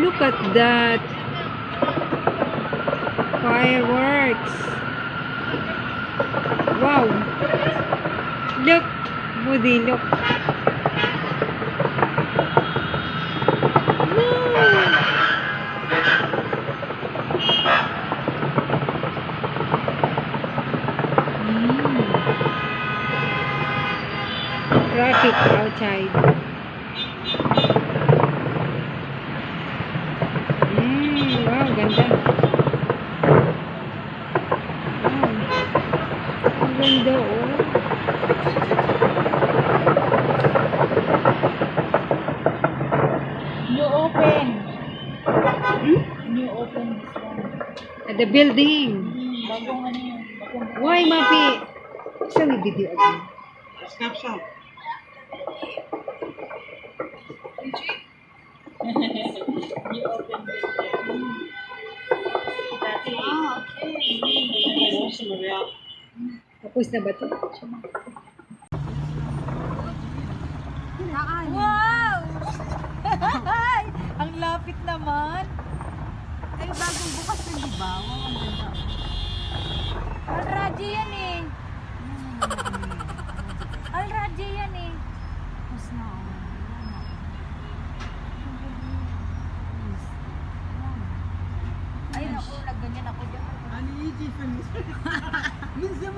Look at that. Fireworks. Wow. Look. Moody, look. Traffic outside. Wow, ganda. Wow. Ang ganda, oh. New open. New open this one. At the building. Bagong ano yun. Why, Mapi? Saan may video again? Snapshot. New open this one. Dati. Okay. Tapos na ba ito? Wow! Ang lapit naman. Ay, bagong bukas na, di ba? Wow, ang ganda. Al-Raji yan eh. Al-Raji yan eh. Tapos na. Ay, naku, nagganyan ako dyan. Ano yung difference? Minsan